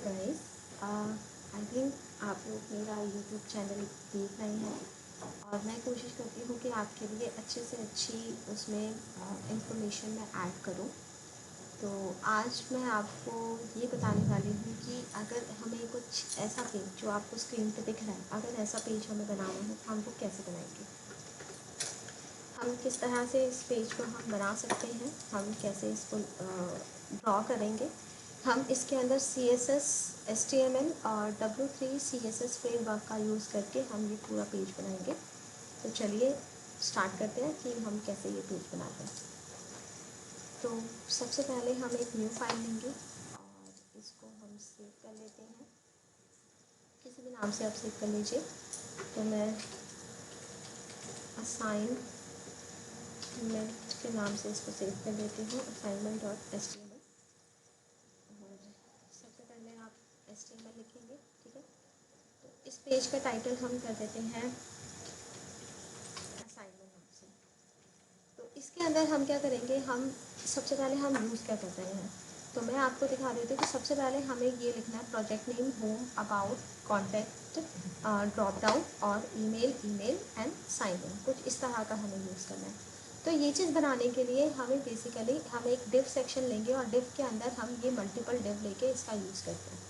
Guys, I think आप लोग मेरा यूट्यूब चैनल देख रहे हैं और मैं कोशिश करती हूँ कि आपके लिए अच्छे से अच्छी उसमें इंफॉर्मेशन मैं ऐड करूँ। तो आज मैं आपको ये बताने वाली हूँ कि अगर हमें कुछ ऐसा पेज जो आपको स्क्रीन पे दिख रहा है, अगर ऐसा पेज हमें बनाना है तो हम वो कैसे बनाएंगे, हम किस तरह से इस पेज को हम बना सकते हैं, हम कैसे इसको ड्रॉ करेंगे। हम इसके अंदर CSS, HTML और W3 CSS फ्रेमवर्क का यूज़ करके हम ये पूरा पेज बनाएंगे। तो चलिए स्टार्ट करते हैं कि हम कैसे ये पेज बनाते हैं। तो सबसे पहले हम एक न्यू फाइल लेंगे और इसको हम सेव कर लेते हैं। किसी भी नाम से आप सेव कर लीजिए। तो मैं असाइनमेंट के नाम से इसको सेव कर लेती हूँ, assignment.html। और सबसे पहले आप HTML लिखेंगे, ठीक है। तो इस पेज का टाइटल हम कर देते हैं असाइनमेंट नाम से। तो इसके अंदर हम क्या करेंगे, हम सबसे पहले हम यूज़ क्या कर रहे हैं, तो मैं आपको दिखा देती हूँ कि सबसे पहले हमें ये लिखना है project name, home, about, contact, drop down और ईमेल एंड साइन इन, कुछ इस तरह का हमें यूज़ करना है। तो ये चीज़ बनाने के लिए हमें बेसिकली हम एक डिव सेक्शन लेंगे और डिव के अंदर हम ये मल्टीपल डिव लेके इसका यूज़ करते हैं।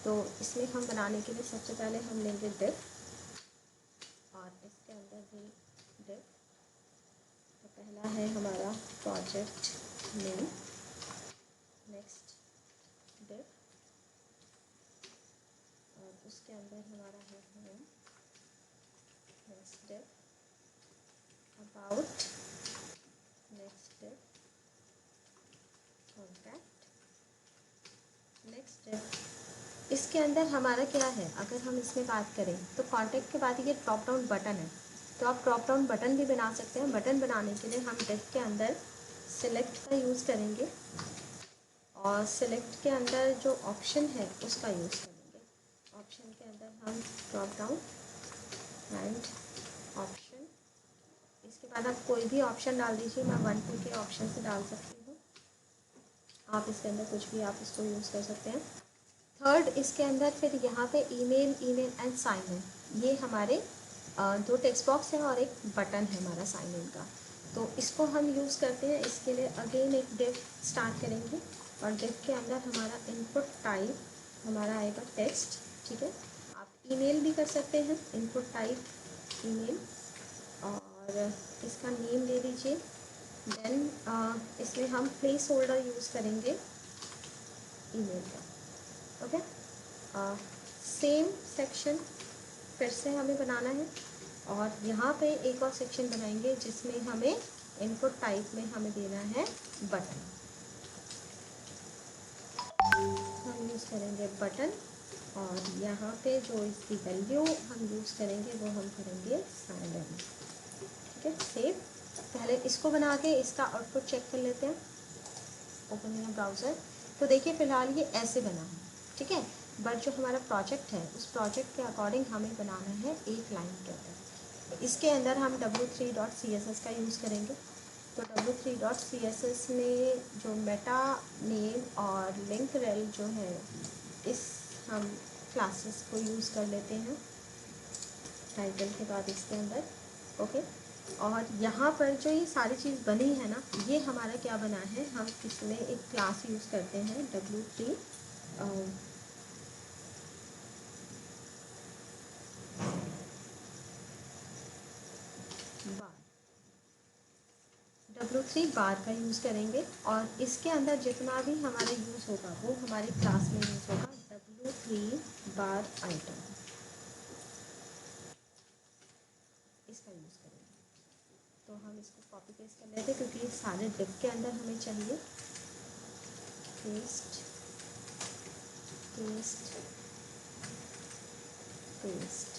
तो इसमें हम बनाने के लिए सबसे पहले हम लेंगे डिव और इसके अंदर भी डिव। तो पहला है हमारा प्रोजेक्ट नेम, नेक्स्ट डिव और उसके अंदर हमारा है home, next div about, next div contact, next div. इसके अंदर हमारा क्या है, अगर हम इसमें बात करें तो कॉन्टैक्ट के बाद ये ड्रॉप डाउन बटन है, तो आप ड्रॉप डाउन बटन भी बना सकते हैं। बटन बनाने के लिए हम डिव के अंदर सिलेक्ट का यूज़ करेंगे और सिलेक्ट के अंदर जो ऑप्शन है उसका यूज़ करेंगे। ऑप्शन के अंदर हम ड्रॉप डाउन एंड ऑप्शन, इसके बाद आप कोई भी ऑप्शन डाल दीजिए। मैं 1 2 के ऑप्शन से डाल सकती हूँ, आप इसके अंदर कुछ भी आप इसको यूज़ कर सकते हैं। थर्ड, इसके अंदर फिर यहाँ पे ईमेल एंड साइन इन, ये हमारे दो टेक्स्ट बॉक्स हैं और एक बटन है हमारा साइन इन का। तो इसको हम यूज़ करते हैं। इसके लिए अगेन एक डिव स्टार्ट करेंगे और डिव के अंदर हमारा इनपुट टाइप हमारा आएगा टेक्स्ट, ठीक है। आप ईमेल भी कर सकते हैं, इनपुट टाइप ईमेल, और इसका नेम दे दीजिए। देन इसमें हम प्लेस होल्डर यूज़ करेंगे ईमेल का, ओके। सेम सेक्शन फिर से हमें बनाना है और यहाँ पे एक और सेक्शन बनाएंगे जिसमें हमें इनपुट टाइप में हमें देना है बटन। हम यूज़ करेंगे बटन और यहाँ पे जो इसकी वैल्यू हम यूज़ करेंगे वो हम करेंगे साइन इन, ठीक है। सेव। पहले इसको बना के इसका आउटपुट चेक कर लेते हैं। Open in browser. तो देखिए फ़िलहाल ये ऐसे बना है, ठीक है। बट जो हमारा प्रोजेक्ट है उस प्रोजेक्ट के अकॉर्डिंग हमें बनाना है एक लाइन के अंदर। इसके अंदर हम W3.CSS का यूज़ करेंगे। तो W3.CSS में जो मेटा नेम और लिंक रेल जो है, इस हम क्लासेस को यूज़ कर लेते हैं टाइटल के बाद इसके अंदर, ओके। और यहाँ पर जो ये सारी चीज़ बनी है ना, ये हमारा क्या बना है, हम इसमें एक क्लास यूज़ करते हैं W3 बार, W3 बार का यूज़ करेंगे और इसके अंदर जितना भी हमारा यूज़ होगा वो हमारी क्लास में यूज़ होगा W3 बार आइटम, इसका यूज़ करेंगे। तो हम इसको कॉपी पेस्ट कर लेते हैं क्योंकि ये सारे डिव के अंदर हमें चाहिए। पेस्ट पेस्ट पेस्ट,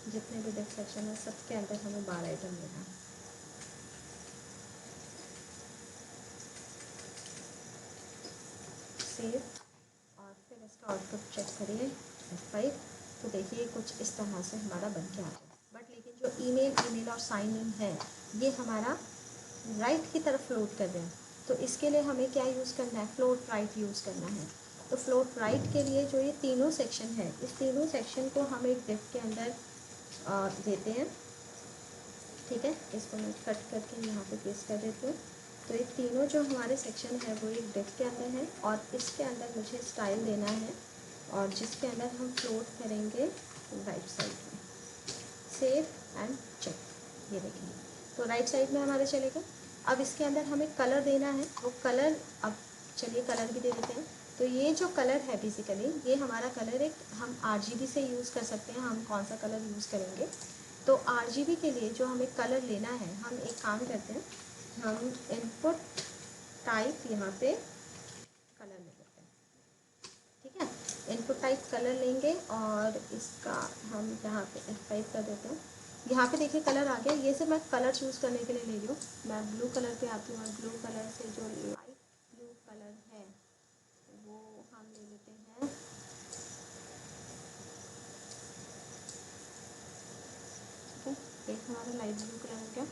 जितने भी डिव सेक्शन है सबके अंदर हमें बार आइटम लेना है। सेव और फिर इसका आउटपुट चेक करिए F5। तो देखिए कुछ इस तरह से हमारा बन के आ जाए। बट लेकिन जो ईमेल और साइन इन है ये हमारा राइट की तरफ लोड कर रहे हैं। तो इसके लिए हमें क्या यूज़ करना है, फ्लोट राइट यूज़ करना है। तो फ्लोट राइट के लिए जो ये तीनों सेक्शन है, इस तीनों सेक्शन को हम एक डिफ के अंदर देते हैं। ठीक है, इसको मैं कट करके यहाँ पे पेस्ट कर देती हूँ। तो ये तीनों जो हमारे सेक्शन है वो एक डिफ के अंदर है, और इसके अंदर मुझे स्टाइल देना है, और जिसके अंदर हम फ्लोट करेंगे राइट साइड में। सेव एंड चेक, ये देखिए, तो राइट साइड में हमारे चलेगा। अब इसके अंदर हमें कलर देना है, वो कलर, अब चलिए कलर भी दे देते हैं। तो ये जो कलर है बेसिकली, ये हमारा कलर एक हम RGB से यूज़ कर सकते हैं। हम कौन सा कलर यूज़ करेंगे, तो RGB के लिए जो हमें कलर लेना है, हम एक काम करते हैं, हम इनपुट टाइप यहाँ पे कलर ले लेते हैं। ठीक है, इनपुट टाइप कलर लेंगे, और इसका हम यहाँ पे F5 कर देते हैं। यहाँ पे देखिए कलर आ गया। ये से मैं कलर चूज़ करने के लिए ले रही हूँ। मैं ब्लू कलर पे आती हूँ, और ब्लू कलर से जो लाइट ब्लू कलर है वो हम ले लेते हैं, ठीक है, एक हमारा लाइट ब्लू कलर हो गया।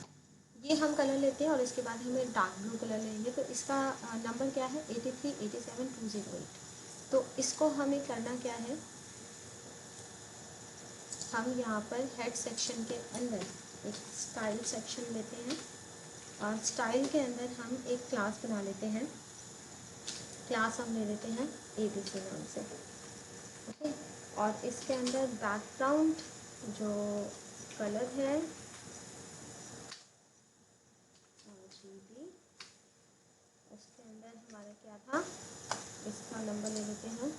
ये हम कलर लेते हैं, और इसके बाद हमें डार्क ब्लू कलर लेंगे। तो इसका नंबर क्या है, 8387208। तो इसको हमें करना क्या है, हम यहाँ पर हेड सेक्शन के अंदर एक स्टाइल सेक्शन लेते हैं, और स्टाइल के अंदर हम एक क्लास बना लेते हैं। क्लास हम ले लेते हैं ABC नाम से। ओके, और इसके अंदर बैकग्राउंड जो कलर है RGB, उसके अंदर हमारा क्या था, इसका नंबर ले लेते हैं,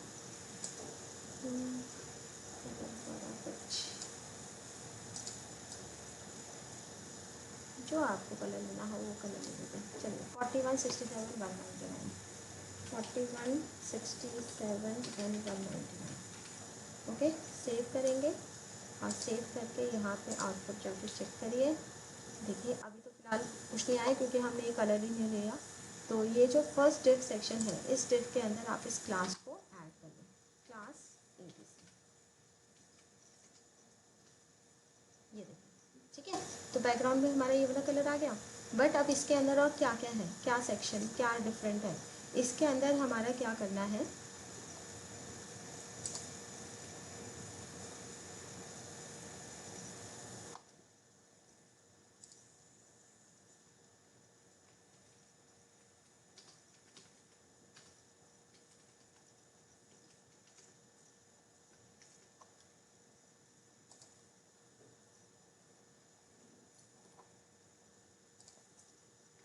जो आपको कलर लेना हो वो कलर ले लेते हैं। चलिए 4167 199, 4167 एंड 199। ओके, सेव करेंगे, और सेव करके यहाँ पे आउटपुट जाके चेक करिए। देखिए अभी तो फ़िलहाल कुछ नहीं आया, क्योंकि हमने ये कलर ही नहीं लिया। तो ये जो फर्स्ट डिव सेक्शन है, इस डिव के अंदर आप इस क्लास को ऐड करिए, क्लास ABC, ये देखिए। ठीक है, तो बैकग्राउंड में हमारा ये वाला कलर आ गया। बट अब इसके अंदर और क्या क्या है, क्या सेक्शन, क्या डिफरेंट है, इसके अंदर हमारा क्या करना है,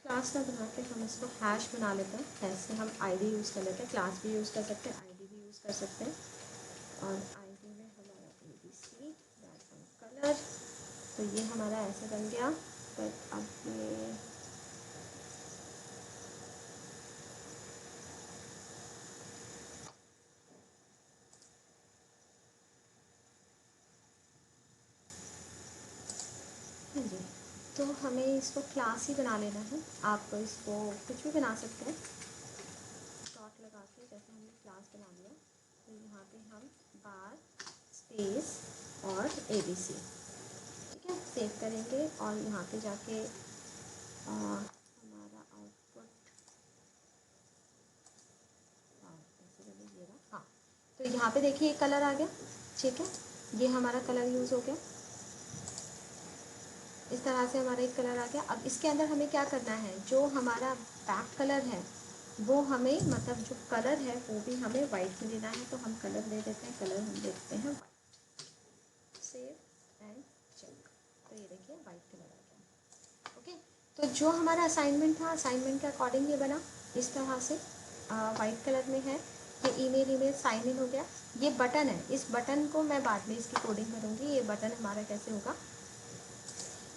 क्लास ना बना के हम इसको हैश बना लेते हैं। हैश से हम ID यूज़ कर लेते हैं, क्लास भी यूज़ कर सकते हैं, ID भी यूज़ कर सकते हैं। और ID में हमारा ABC बैकग्राउंड कलर, तो ये हमारा ऐसे बन गया। पर अब ये हाँ जी, तो हमें इसको क्लास ही बना लेना है। आप इसको कुछ भी बना सकते हैं, डॉट लगा के, जैसे हमने क्लास बना लिया। तो यहाँ पे हम बार स्पेस और ABC, ठीक है, सेव करेंगे, और यहाँ पे जाके हमारा आउटपुट, हाँ हाँ, तो यहाँ पे देखिए कलर आ गया। ठीक है, ये हमारा कलर यूज़ हो गया। इस तरह से हमारा एक कलर आ गया। अब इसके अंदर हमें क्या करना है, जो हमारा बैक कलर है वो हमें, मतलब जो कलर है वो भी हमें वाइट में लेना है। तो हम कलर ले लेते हैं, कलर हम देखते हैं वाइट, सेव एंड चेक। तो ये देखिए वाइट कलर आ गया। ओके, तो जो हमारा असाइनमेंट था, असाइनमेंट के अकॉर्डिंग ये बना इस तरह से, वाइट कलर में है। ये ईमेल साइन इन हो गया। ये बटन है, इस बटन को मैं बाद में इसकी कोडिंग करूँगी। ये बटन हमारा कैसे होगा,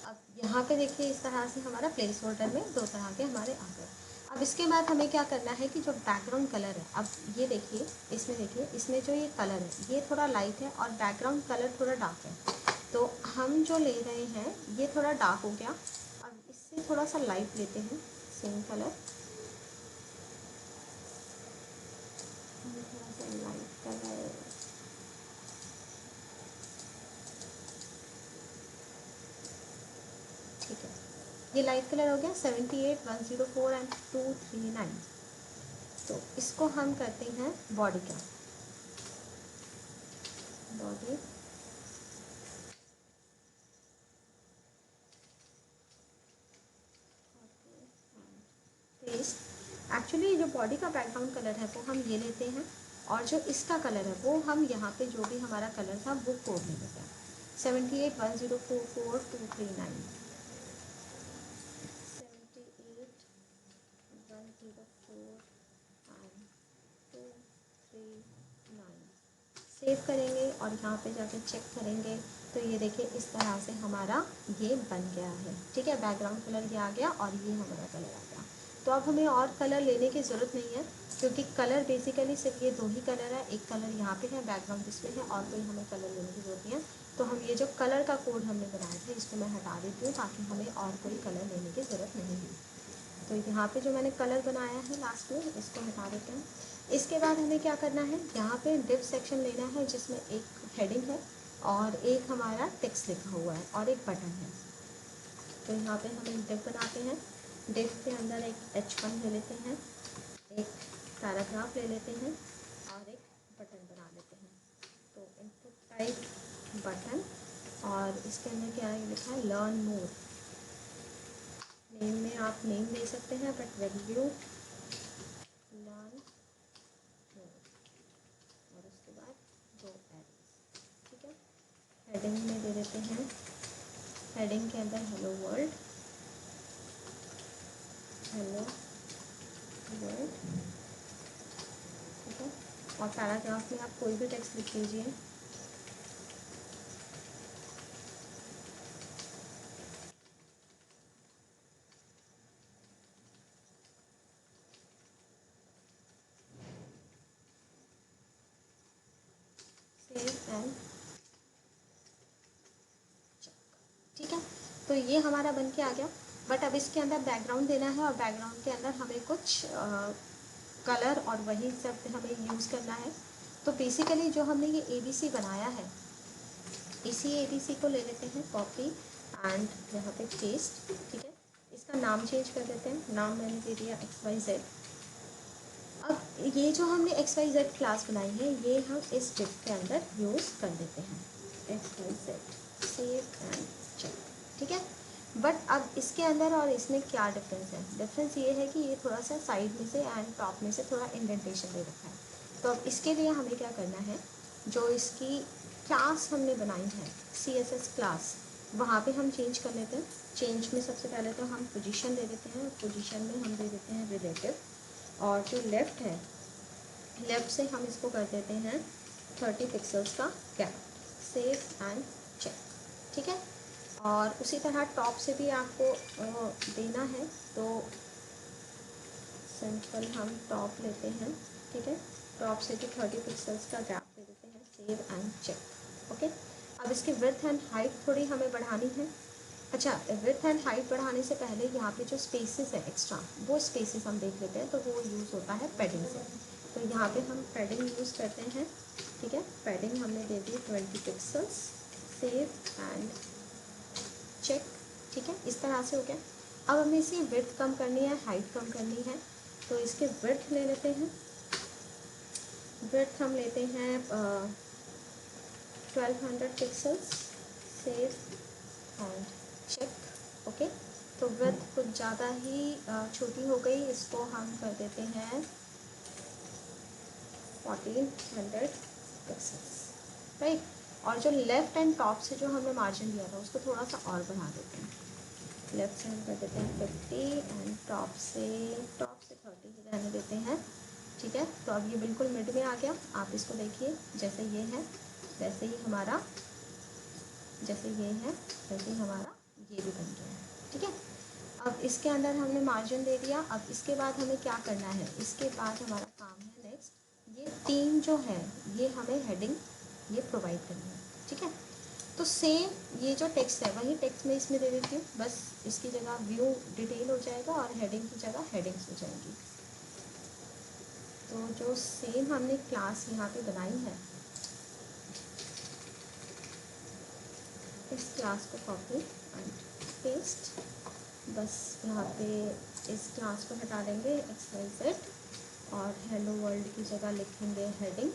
अब यहाँ पे देखिए इस तरह से हमारा प्लेस होल्डर में दो तरह के हमारे आ गए। अब इसके बाद हमें क्या करना है कि जो बैकग्राउंड कलर है, अब ये देखिए, देखिए इसमें जो ये कलर है ये थोड़ा लाइट है, और बैकग्राउंड कलर थोड़ा डार्क है। तो हम जो ले रहे हैं ये थोड़ा डार्क हो गया। अब इससे थोड़ा सा लाइट लेते हैं, सेम कलर, थोड़ा सा लाइट कलर, ठीक है। ये लाइट कलर हो गया 78, 104 एंड 239। तो इसको हम करते हैं बॉडी का, बॉडी पेस्ट। एक्चुअली जो बॉडी का बैकग्राउंड कलर है वो हम ये लेते हैं, और जो इसका कलर है वो हम यहाँ पे जो भी हमारा कलर था वो कोड ले लेते हैं। 78, 1044, 239, 78, 104 एंड 239 सेव करेंगे और यहाँ पे जाके चेक करेंगे। तो ये देखिए इस तरह से हमारा ये बन गया है, ठीक है। बैकग्राउंड कलर ये आ गया और ये हमारा कलर आ गया। तो अब हमें और कलर लेने की ज़रूरत नहीं है, क्योंकि कलर बेसिकली सिर्फ ये दो ही कलर है। एक कलर यहाँ पे है बैकग्राउंड डिस्प्ले है, और कोई हमें कलर लेने की ज़रूरत नहीं है। तो हम ये जो कलर का कोड हमने बनाया था इसको मैं हटा देती हूँ, ताकि हमें और कोई कलर लेने की ज़रूरत नहीं है। तो यहाँ पे जो मैंने कलर बनाया है लास्ट में, इसको हटा देते हैं। इसके बाद हमें क्या करना है, यहाँ पे डिव सेक्शन लेना है जिसमें एक हेडिंग है और एक हमारा टेक्स्ट लिखा हुआ है और एक बटन है। तो यहाँ पे हम एक डिव बनाते हैं। डिव के अंदर एक H1 ले लेते हैं, एक पैराग्राफ ले लेते हैं और एक बटन बना लेते हैं। तो इनपुट टाइप बटन, और इसके अंदर क्या लिखा है, लर्न मोर। नेम में आप नेम दे सकते हैं, बट वैल्यू लर्न मोर, और उसके बाद दो एरोज, ठीक है। हेडिंग में दे देते हैं, हेडिंग के अंदर हेलो वर्ल्ड, हेलो वर्ल्ड, ठीक है। और पैराग्राफ में आप कोई भी टेक्स्ट लिख लीजिए। सेव एंड, ठीक है। तो ये हमारा बन के आ गया। बट अब इसके अंदर बैकग्राउंड देना है, और बैकग्राउंड के अंदर हमें कुछ कलर और वही सब हमें यूज़ करना है। तो बेसिकली जो हमने ये ABC बनाया है, इसी ABC को ले लेते हैं कॉपी एंड यहाँ पे पेस्ट, ठीक है। इसका नाम चेंज कर देते हैं, नाम मैंने दे दिया XYZ। अब ये जो हमने XYZ क्लास बनाई है ये हम इस डिव के अंदर यूज़ कर देते हैं, XYZ, सेव एंड चेक, ठीक है। बट अब इसके अंदर और इसमें क्या डिफरेंस है, डिफरेंस ये है कि ये थोड़ा सा साइड में से एंड टॉप में से थोड़ा इंडेंटेशन दे रखा है। तो अब इसके लिए हमें क्या करना है, जो इसकी क्लास हमने बनाई है CSS क्लास, वहाँ पे हम चेंज कर लेते हैं। चेंज में सबसे पहले तो हम पोजीशन दे देते हैं, पोजीशन में हम दे देते हैं रिलेटिव, और जो लेफ़्ट है, लेफ़्ट से हम इसको कर देते हैं 30 पिक्सल्स का गैप, सेव एंड चेक, ठीक है। और उसी तरह टॉप से भी आपको देना है, तो सिंपल हम टॉप लेते हैं, ठीक है। टॉप से भी 30 पिक्सल्स का गैप दे देते हैं, सेव एंड चेक, ओके। अब इसकी विड्थ एंड हाइट थोड़ी हमें बढ़ानी है। अच्छा, विड्थ एंड हाइट बढ़ाने से पहले यहाँ पे जो स्पेसेस है एक्स्ट्रा, वो स्पेसेस हम देख लेते हैं। तो वो यूज़ होता है पैडिंग से। तो यहाँ पे हम पैडिंग यूज़ करते हैं, ठीक है। पैडिंग हमने दे दी 20 पिक्सल्स, सेव एंड चेक, ठीक है। इस तरह से हो गया। अब हमें इसकी विड्थ कम करनी है, हाइट कम करनी है। तो इसके विड्थ ले लेते हैं, विड्थ हम लेते हैं 1200 pixels, save and check, okay. तो विड्थ कुछ ज़्यादा ही छोटी हो गई, इसको हम कर देते हैं 1400 पिक्सल्स, राइट। और जो लेफ़्ट एंड टॉप से जो हमने मार्जिन दिया था उसको थोड़ा सा और बढ़ा देते हैं। लेफ़्ट से हम कर देते हैं 50 एंड टॉप से 30 ही रहने देते हैं, ठीक है। तो अब ये बिल्कुल मिड में आ गया। आप इसको देखिए, जैसे ये है वैसे ही हमारा, जैसे ये है वैसे ही हमारा ये भी बन गया है, ठीक है। अब इसके अंदर हमने मार्जिन दे दिया। अब इसके बाद हमें क्या करना है, इसके बाद हमारा काम है नेक्स्ट, ये तीन जो है ये हमें हेडिंग ये प्रोवाइड करनी है, ठीक है। तो सेम ये जो टेक्स्ट है वही टेक्स्ट में इसमें दे देती हूँ, बस इसकी जगह व्यू डिटेल हो जाएगा और हेडिंग की जगह हेडिंग्स हो जाएंगी। तो जो सेम हमने क्लास यहाँ पे बनाई है, इस क्लास को कॉपी एंड पेस्ट, बस यहाँ पे इस क्लास को हटा देंगे XYZ और हेलो वर्ल्ड की जगह लिखेंगे हेडिंग,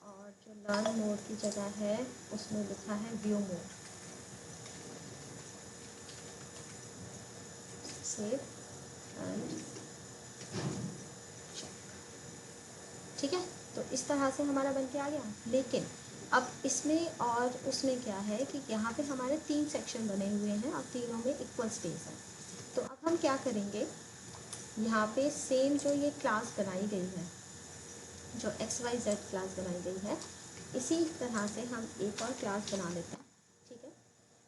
और जो लर्न मोड की जगह है उसमें लिखा है view mode. Save and check. ठीक है, तो इस तरह से हमारा बन के आ गया। लेकिन अब इसमें और उसमें क्या है कि यहाँ पे हमारे 3 सेक्शन बने हुए हैं और तीनों में इक्वल स्पेस है। तो अब हम क्या करेंगे, यहाँ पे सेम जो ये क्लास बनाई गई है, जो XYZ क्लास बनाई गई है, इसी तरह से हम एक और क्लास बना लेते हैं। ठीक है,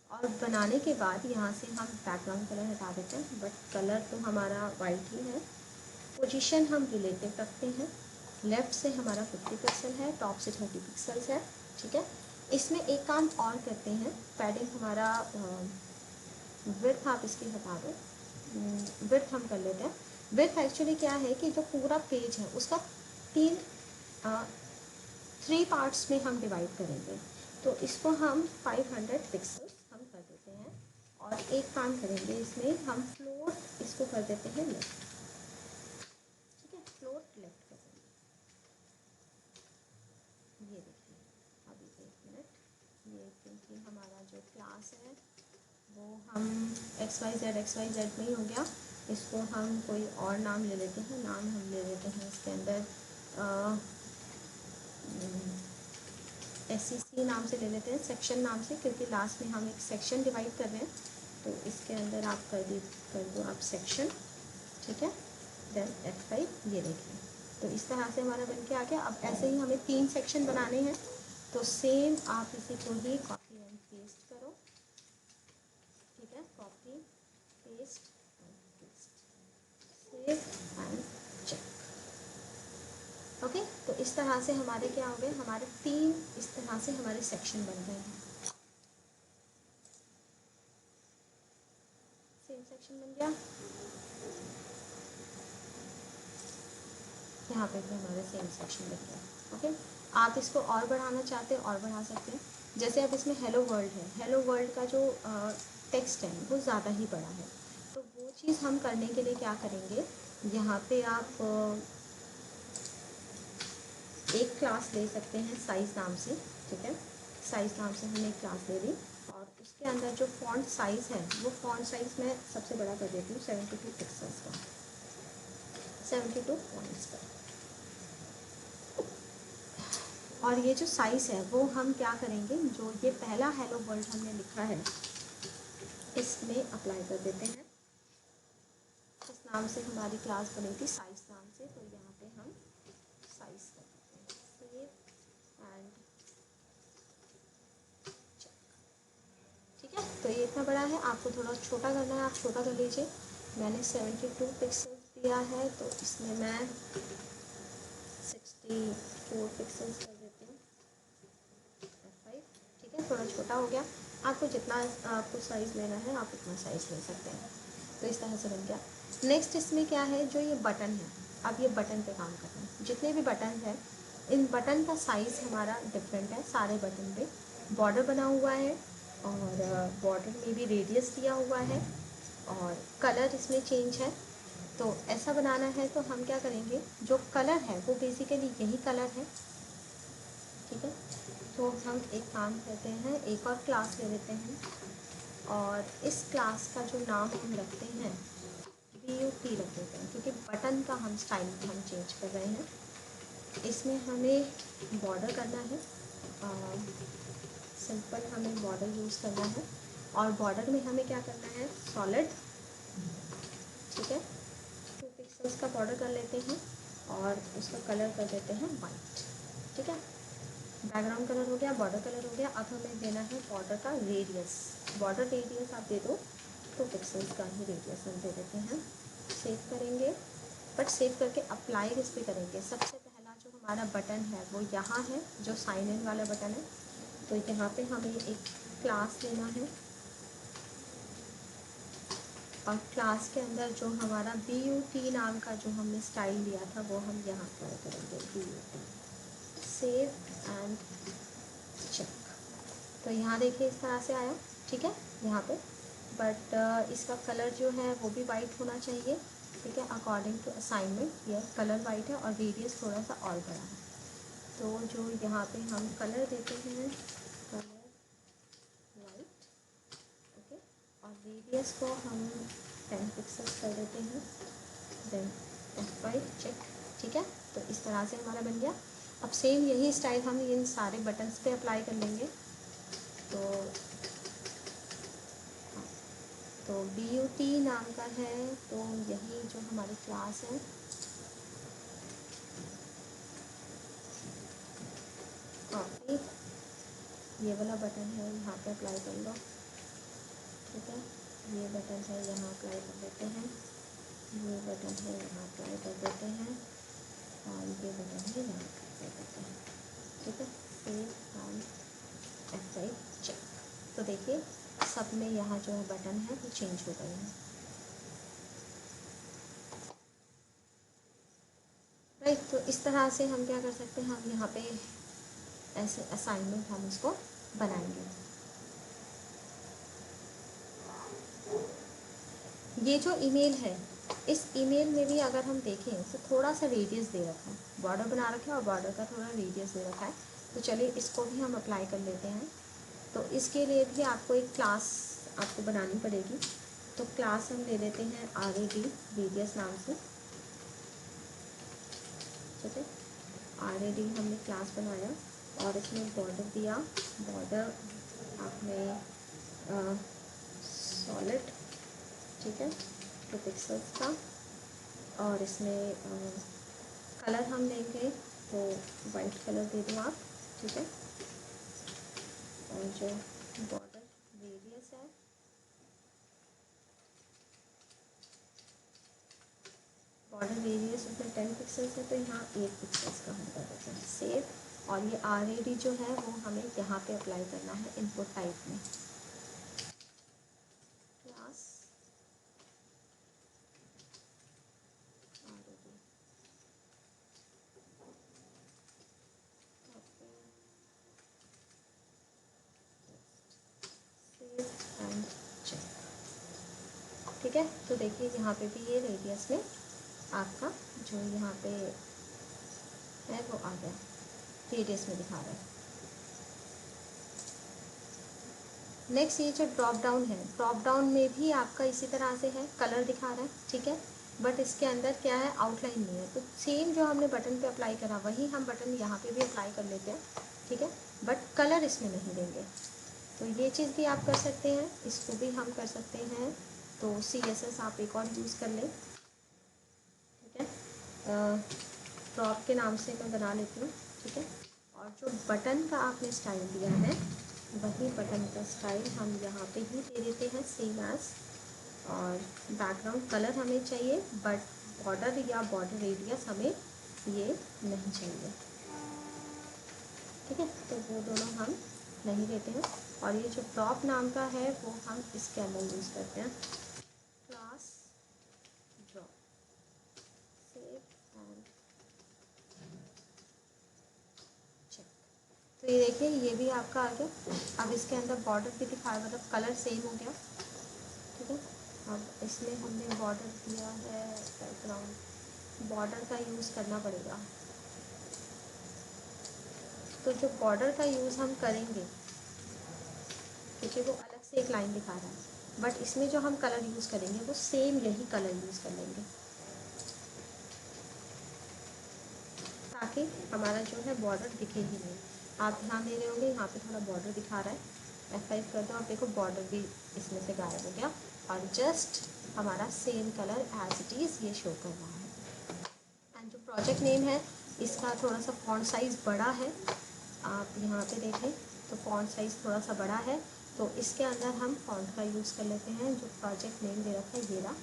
और बनाने के बाद यहाँ से हम बैकग्राउंड कलर हटा देते हैं, बट कलर तो हमारा वाइट ही है। पोजीशन हम रिलेटिव रखते हैं, लेफ़्ट से हमारा 50 पिक्सल है, टॉप से 30 पिक्सल्स है। ठीक है, इसमें एक काम और करते हैं, पैडिंग हमारा विड्थ आप इसकी हटा दो, विड्थ हम कर लेते हैं। विड्थ एक्चुअली क्या है कि जो पूरा पेज है उसका 3 पार्ट्स में हम डिवाइड करेंगे, तो इसको हम 500 पिक्सल्स हम कर देते हैं। और एक काम करेंगे, इसमें हम फ्लोट इसको कर देते हैं लेफ्ट। ठीक है, फ्लोट लेफ्ट कर देंगे। ये देखिए, अभी 1 मिनट, ये क्योंकि हमारा जो क्लास है वो हम XYZ में ही हो गया, इसको हम कोई और नाम ले लेते हैं। नाम हम ले लेते हैं इसके अंदर SEC नाम से ले लेते हैं, सेक्शन नाम से, क्योंकि लास्ट में हम एक सेक्शन डिवाइड कर रहे हैं। तो इसके अंदर आप कर दो आप सेक्शन। ठीक है, देन F5, ये देखिए। तो इस तरह से हमारा बन के आ गया। अब ऐसे ही हमें 3 सेक्शन बनाने हैं, तो सेम आप इसी को ही कॉपी एंड पेस्ट करो। ठीक है, copy paste and paste, save and check. Okay, तो इस तरह से हमारे क्या हो गए, हमारे 3 इस तरह से हमारे सेक्शन बन गए हैं। सेम सेक्शन बन गया, यहाँ पे भी हमारे सेम सेक्शन बन गया। ओके, आप इसको और बढ़ाना चाहते हैं और बढ़ा सकते हैं। जैसे अब इसमें हेलो वर्ल्ड है, हेलो वर्ल्ड का जो टेक्स्ट है वो ज़्यादा ही बड़ा है, तो वो चीज़ हम करने के लिए क्या करेंगे, यहाँ पे आप एक क्लास ले सकते हैं साइज़ नाम से। ठीक है, साइज़ नाम से हमने एक क्लास ले ली, और उसके अंदर जो फॉन्ट साइज़ है वो फॉन्ट साइज़ मैं सबसे बड़ा कर देती हूँ 72 पिक्सल्स का, 72 पॉइंट्स का। और ये जो साइज़ है वो हम क्या करेंगे, जो ये पहला हेलो वर्ल्ड हमने लिखा है इसमें अप्लाई कर देते हैं। इस नाम से हमारी क्लास बनी थी, साइज़ नाम से, तो यहाँ पे हम साइज़ कर देते हैं, सेव एंड चेक। ठीक है, तो ये इतना बड़ा है, आपको थोड़ा छोटा करना है आप छोटा कर लीजिए। मैंने 72 पिक्सल्स दिया है, तो इसमें मैं 64 पिक्सल्स कर देती हूँ, F5। ठीक है, थोड़ा छोटा हो गया, आपको जितना आपको साइज़ लेना है आप उतना साइज़ ले सकते हैं। तो इस तरह से बन गया। नेक्स्ट इसमें क्या है, जो ये बटन है, अब ये बटन पे काम करना है। जितने भी बटन हैं, इन बटन का साइज़ हमारा डिफरेंट है। सारे बटन पे बॉर्डर बना हुआ है, और बॉर्डर में भी रेडियस दिया हुआ है, और कलर इसमें चेंज है। तो ऐसा बनाना है तो हम क्या करेंगे, जो कलर है वो बेसिकली यही कलर है। ठीक है, तो हम एक काम करते हैं, एक और क्लास ले लेते हैं, और इस क्लास का जो नाम हम रखते हैं BUT रख देते हैं, क्योंकि बटन का हम स्टाइल हम चेंज कर रहे हैं। इसमें हमें बॉर्डर करना है, सिंपल हमें बॉर्डर यूज़ करना है, और बॉर्डर में हमें क्या करना है, सॉलिड। ठीक है, 2 पिक्सल्स का बॉर्डर कर लेते हैं, और उसका कलर कर देते हैं वाइट। ठीक है, बैकग्राउंड कलर हो गया, बॉर्डर कलर हो गया। अब हमें देना है बॉर्डर का रेडियस, बॉर्डर रेडियस आप दे दो, 2 पिक्सल्स का ही रेडियस हम दे देते हैं। सेव करेंगे, बट सेव करके अप्लाई किस पे करेंगे, सबसे पहला जो हमारा बटन है वो यहाँ है, जो साइन इन वाला बटन है। तो यहाँ पे हमें एक क्लास लेना है, और क्लास के अंदर जो हमारा BUT नाम का जो हमने स्टाइल लिया था वो हम यहाँ अप्लाई करेंगे, BUT। Save and check. तो यहाँ देखिए इस तरह से आया। ठीक है यहाँ पे। बट इसका कलर जो है वो भी वाइट होना चाहिए, ठीक है, अकॉर्डिंग टू असाइनमेंट। ये कलर वाइट है और रेडियस थोड़ा सा और बड़ा है। तो जो यहाँ पे हम कलर देते हैं, कलर वाइट, ओके, और रेडियस को हम 10 पिक्सल्स कर देते हैं, देन F5 चेक, ठीक है। तो इस तरह से हमारा बन गया। अब सेम यही स्टाइल हम इन सारे बटन्स पे अप्लाई कर लेंगे। तो तो BUT नाम का है, तो यही जो हमारी क्लास है, कॉपी, ये वाला बटन है यहाँ पे अप्लाई कर लो, ठीक है। ये बटन है यहाँ अप्लाई कर देते हैं, ये बटन है यहाँ अप्लाई कर देते हैं, और ये बटन है यहाँ अप्लाई कर देते हैं, ठीक है। Save and F5 check. तो देखिए सब में यहाँ जो है बटन है वो चेंज हो गए हैं, राइट। तो इस तरह से हम क्या कर सकते हैं, हम यहाँ पे ऐसे असाइनमेंट हम इसको बनाएंगे। ये जो ईमेल है, इस ईमेल में भी अगर हम देखें तो थोड़ा सा रेडियस दे रखा है, बॉर्डर बना रखा है और बॉर्डर का थोड़ा रेडियस दे रखा है। तो चलिए इसको भी हम अप्लाई कर लेते हैं। तो इसके लिए भी आपको एक क्लास आपको बनानी पड़ेगी। तो क्लास हम ले लेते हैं RAD रेडियस नाम से, ठीक है। RAD हमने क्लास बनाया और इसमें बॉर्डर दिया, बॉर्डर आपने सॉलिड, ठीक है, 2 पिक्सल्स का। और इसमें कलर हम लेंगे तो वाइट कलर दे दो आप, ठीक है। और जो बॉर्डर रेडियस है, बॉर्डर रेडियस उसमें 10 पिक्सल्स है, तो यहाँ 8 पिक्सल्स का हम कर देते हैं सेव। और ये RAD जो है वो हमें यहाँ पे अप्लाई करना है इनपुट टाइप में, class RAD, save and check, ठीक है। तो देखिए यहाँ पे भी ये रेडियस में आपका जो यहाँ पे है वो आ गया, रेडियस में दिखा रहा है। नेक्स्ट ये जो ड्रॉप डाउन है, ड्रॉप डाउन में भी आपका इसी तरह से है, कलर दिखा रहा है, ठीक है। बट इसके अंदर क्या है, आउटलाइन नहीं है। तो सेम जो हमने बटन पे अप्लाई करा वही हम बटन यहाँ पे भी अप्लाई कर लेते हैं, ठीक है। बट कलर इसमें नहीं देंगे। तो ये चीज़ भी आप कर सकते हैं, इसको भी हम कर सकते हैं। तो CSS आप एक और यूज़ कर लें, ठीक है। ड्रॉप के नाम से मैं बना लेती हूँ, ठीक है। और जो बटन का आपने स्टाइल दिया है वही बटन का स्टाइल हम यहाँ पे ही दे देते हैं, सेम एज। और बैकग्राउंड कलर हमें चाहिए, बट बॉर्डर या बॉर्डर रेडियस हमें ये नहीं चाहिए, ठीक है। तो वो दोनों हम नहीं देते हैं। और ये जो टॉप नाम का है वो हम इसके अंदर यूज़ करते हैं, class drop, save and check. तो ये देखिए ये भी आपका आ गया। अब इसके अंदर बॉर्डर भी दिखाया, मतलब कलर सेम हो गया, ठीक है। अब इसमें हमने बॉर्डर दिया है बैकग्राउंड, बॉर्डर का यूज़ करना पड़ेगा। तो जो बॉर्डर का यूज़ हम करेंगे, क्योंकि वो अलग से एक लाइन दिखा रहा है, बट इसमें जो हम कलर यूज़ करेंगे वो सेम यही कलर यूज़ कर लेंगे, ताकि हमारा जो है बॉर्डर दिखे ही नहीं। आप ध्यान दे रहे होंगे यहाँ पे थोड़ा बॉर्डर दिखा रहा है, F5 कर दो, आप देखो बॉर्डर भी इसमें से गायब हो गया और जस्ट हमारा same colour as it is ये शो कर रहा है। एंड जो प्रोजेक्ट नेम है इसका थोड़ा सा फॉन्ट साइज़ बड़ा है, आप यहाँ पे देखें तो फॉन्ट साइज़ थोड़ा सा बड़ा है। तो इसके अंदर हम फॉन्ट का यूज़ कर लेते हैं, जो प्रोजेक्ट नेम दे रखा है ये रहा।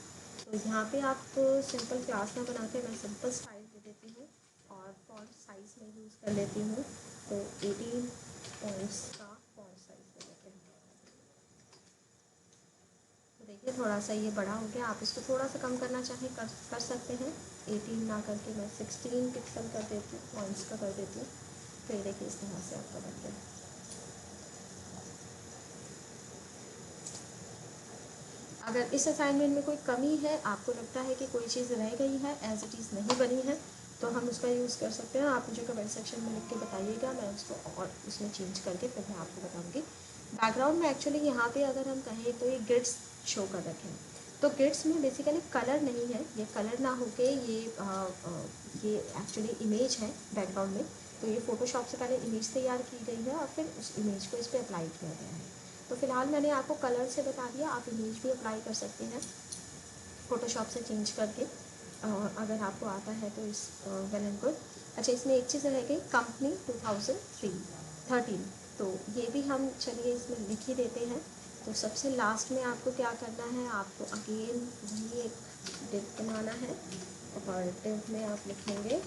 तो यहाँ पे आप सिंपल क्लास में बना के मैं सिंपल स्टाइल दे देती हूँ और फॉन्ट साइज़ में यूज़ कर लेती हूँ। तो 18 पॉइंट्स का फॉन्ट साइज़ दे देते हैं। तो देखिए थोड़ा सा ये बड़ा हो गया, आप इसको थोड़ा सा कम करना चाहें कर सकते हैं। 18 ना करके मैं 16 पिक्सल कर देती हूँ, पॉइंट्स का कर देती हूँ। तो ये देखिए इस तरह से आपका बन गया। अगर इस असाइनमेंट में कोई कमी है, आपको लगता है कि कोई चीज़ रह गई है, एज इट इज़ नहीं बनी है, तो हम उसका यूज़ कर सकते हैं। आप मुझे कमेंट सेक्शन में लिख के बताइएगा, मैं उसको और उसमें चेंज करके फिर मैं आपको बताऊँगी। बैकग्राउंड में एक्चुअली यहाँ पे अगर हम कहें तो ये गिड्स शो कर रखे हैं, तो गिड्स में बेसिकली कलर नहीं है, ये कलर ना होके ये एक्चुअली इमेज है बैकग्राउंड में। तो ये फ़ोटोशॉप से पहले इमेज तैयार की गई है और फिर उस इमेज को इस पर अप्लाई किया गया है। तो फिलहाल मैंने आपको कलर से बता दिया, आप इमेज भी अप्लाई कर सकते हैं फ़ोटोशॉप से चेंज करके, अगर आपको आता है तो इस वेल एंड गुड। अच्छा, इसमें एक चीज़ रह गई, कंपनी 2013, तो ये भी हम चलिए इसमें लिख ही देते हैं। तो सबसे लास्ट में आपको क्या करना है, आपको अगेन वही एक डिव बनाना है और डिव में आप लिखेंगे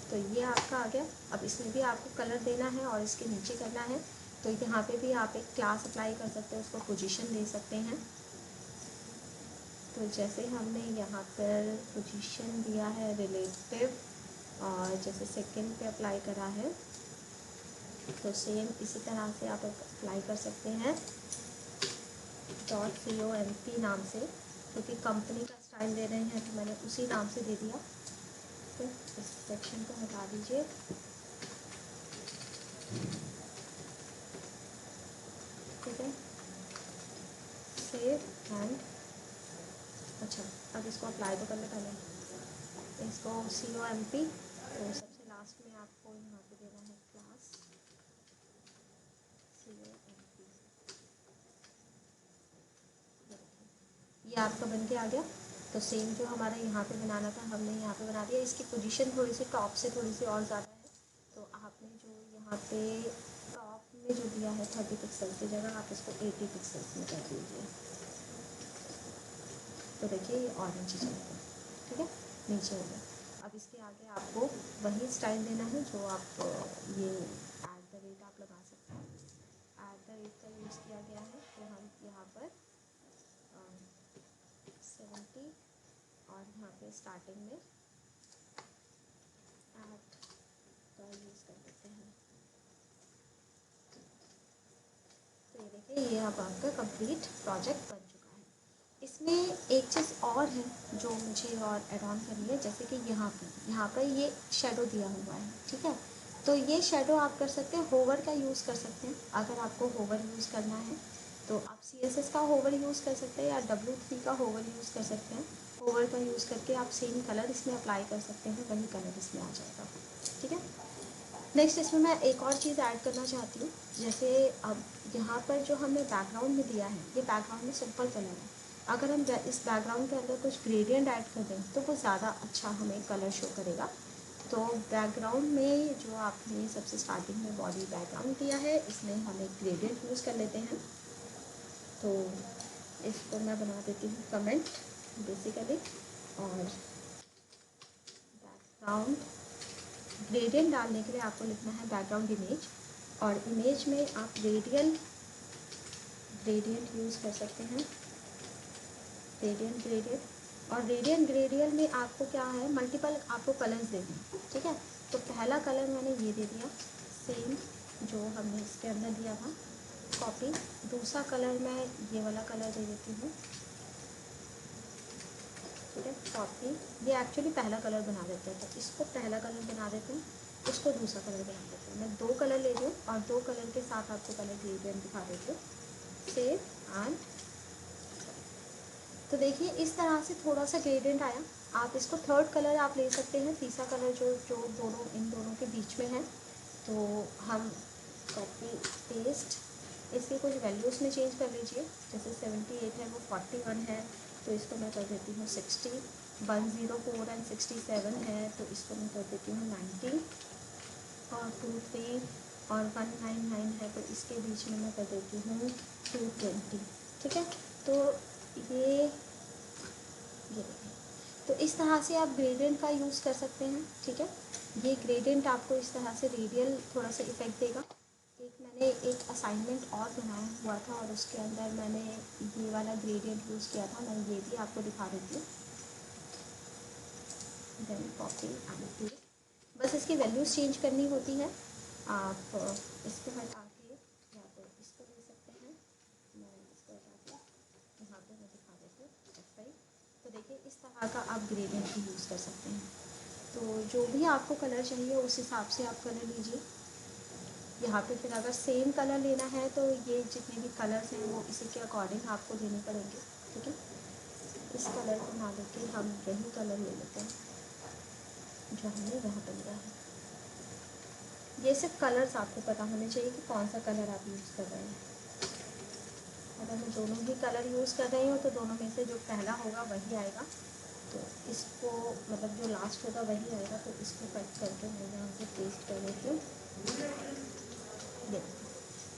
तो ये आपका आ गया। अब इसमें भी आपको कलर देना है और इसके नीचे करना है, तो यहाँ पे भी आप एक क्लास अप्लाई कर सकते हैं, उसको पोजीशन दे सकते हैं। तो जैसे हमने यहाँ पर पोजीशन दिया है रिलेटिव, और जैसे सेकंड पे अप्लाई करा है, तो सेम इसी तरह से आप अप्लाई कर सकते हैं .comp नाम से, क्योंकि कंपनी का स्टाइल दे रहे हैं तो मैंने उसी नाम से दे दिया। तो इस सेक्शन को हटा दीजिए। ठीक है, सेव एंड, अच्छा अब इसको अप्लाई तो कर ले पहले, इसको COMP, तो सबसे लास्ट में आपको यहाँ पे देना है क्लास COMP। ये आपका बन के आ गया। तो सेम जो हमारा यहाँ पे बनाना था हमने यहाँ पे बना दिया। इसकी पोजीशन थोड़ी सी टॉप से थोड़ी सी और ज़्यादा है, तो आपने जो यहाँ पे टॉप में जो दिया है 30 पिक्सल की जगह आप इसको 80 पिक्सल्स में कर दीजिए। तो देखिए ये ऑरेंज चलेगा। ठीक है, नीचे हो गया। अब इसके आगे आपको वही स्टाइल देना है जो आप ये @ आप लगा सकते हैं। @ का यूज़ किया गया है, तो हम यहाँ पर 70 और यहाँ पे स्टार्टिंग में @ का यूज़ कर देते हैं। तो ये देखिए, ये अब आपका कंप्लीट प्रोजेक्ट बन चुका है। इसमें एक चीज़ और है जो मुझे और ऐड ऑन करनी है, जैसे कि यहाँ पर ये शेडो दिया हुआ है। ठीक है, तो ये शेडो आप कर सकते हैं, होवर का यूज़ कर सकते हैं। अगर आपको होवर यूज़ करना है तो आप CSS का होवर यूज़ कर सकते हैं या W3 का होवर यूज़ कर सकते हैं। होवर का यूज़ करके आप सेम कलर इसमें अप्लाई कर सकते हैं, वही कलर इसमें आ जाएगा। ठीक है, नेक्स्ट इसमें मैं एक और चीज़ ऐड करना चाहती हूँ। जैसे अब यहाँ पर जो हमने बैकग्राउंड में दिया है, ये बैकग्राउंड में सिंपल कलर है। अगर हम इस बैकग्राउंड के अंदर कुछ ग्रेडियंट ऐड कर दें तो वो ज़्यादा अच्छा हमें कलर शो करेगा। तो बैकग्राउंड में जो आपने सबसे स्टार्टिंग में बॉडी बैकग्राउंड दिया है, इसमें हम एक ग्रेडियंट यूज़ कर लेते हैं। तो इसको मैं बना देती हूँ कमेंट बेसिकली, और बैकग्राउंड ग्रेडियंट डालने के लिए आपको लिखना है बैकग्राउंड इमेज, और इमेज में आप ग्रेडियंट यूज़ कर सकते हैं, ग्रेडियंट। और ग्रेडियंट में आपको क्या है, मल्टीपल आपको कलर्स देने हैं। ठीक है, तो पहला कलर मैंने ये दे दिया, सेम जो हमने इसके अंदर दिया था, कॉपी। दूसरा कलर मैं ये वाला कलर दे देती हूँ। ठीक है, कॉपी। ये एक्चुअली पहला कलर बना देते हैं, तो इसको पहला कलर बना देते हैं, उसको दूसरा कलर बना देते हैं। मैं 2 कलर ले रही हूँ और 2 कलर के साथ आपको कलर ग्रेडियंट दिखा देती हूँ। सेव एंड, तो देखिए इस तरह से थोड़ा सा ग्रेडियंट आया। आप इसको थर्ड कलर आप ले सकते हैं, तीसरा कलर जो जो दोनों इन दोनों के बीच में है। तो हम कॉपी पेस्ट, इसके कुछ वैल्यूज़ में चेंज कर लीजिए। जैसे 78 है वो 41 है, तो इसको मैं कर देती हूँ 60। 104 एंड 67 है, तो इसको मैं कर देती हूँ 90। और 23 और 199 है, तो इसके बीच में मैं कर देती हूँ 220। ठीक है, तो ये देखें, तो इस तरह से आप ग्रेडियंट का यूज़ कर सकते हैं। ठीक है, ये ग्रेडियंट आपको इस तरह से रेडियल थोड़ा सा इफेक्ट देगा। मैंने एक असाइनमेंट और बनाया हुआ था और उसके अंदर मैंने ये वाला ग्रेडियंट यूज़ किया था, मैं ये भी आपको दिखा देती हूँ। देन कॉपी एंड पेस्ट, बस इसकी वैल्यूज़ चेंज करनी होती है। आप इसको हटा के या तो इसको ले सकते हैं। मैं इसको हटा के यहाँ पे मैं दिखा देती हूँ F5। तो देखिए इस तरह का आप ग्रेडियंट भी यूज़ कर सकते हैं। तो जो भी आपको कलर चाहिए उस हिसाब से आप कलर लीजिए। यहाँ पे फिर अगर सेम कलर लेना है तो ये जितने भी कलर्स हैं वो इसी के अकॉर्डिंग आपको देने पड़ेंगे, ठीक है। इस कलर को ना लेके हम यही कलर ले लेते हैं जो हमने यहाँ पर लिया है। ये सिर्फ कलर्स आपको पता होने चाहिए कि कौन सा कलर आप यूज़ कर रहे हैं। अगर मैं दोनों ही कलर यूज़ कर रही हूँ तो दोनों में से जो पहला होगा वही आएगा, तो इसको मतलब जो लास्ट होगा वही आएगा। तो इसको कट करके मैं यहाँ पे पेस्ट कर देती हूँ। देखिए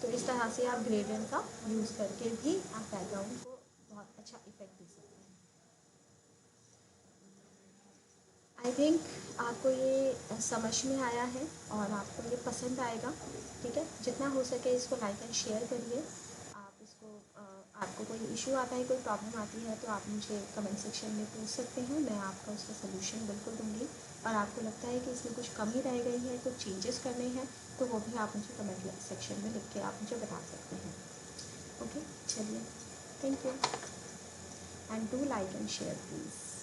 तो इस तरह से आप ग्रेडियंट का यूज़ करके भी आप बैकग्राउंड को बहुत अच्छा इफेक्ट दे सकते हैं। आई थिंक आपको ये समझ में आया है और आपको ये पसंद आएगा, ठीक है। जितना हो सके इसको लाइक एंड शेयर करिए। आप इसको आपको कोई इशू आता है, कोई प्रॉब्लम आती है तो आप मुझे कमेंट सेक्शन में पूछ सकते हैं, मैं आपका उसका सलूशन बिल्कुल दूँगी। और आपको लगता है कि इसमें कुछ कमी रह गई है, कुछ चेंजेस करने हैं, तो वो भी आप मुझे कमेंट सेक्शन में लिख के आप मुझे बता सकते हैं। ओके, चलिए, thank you and do like and share please.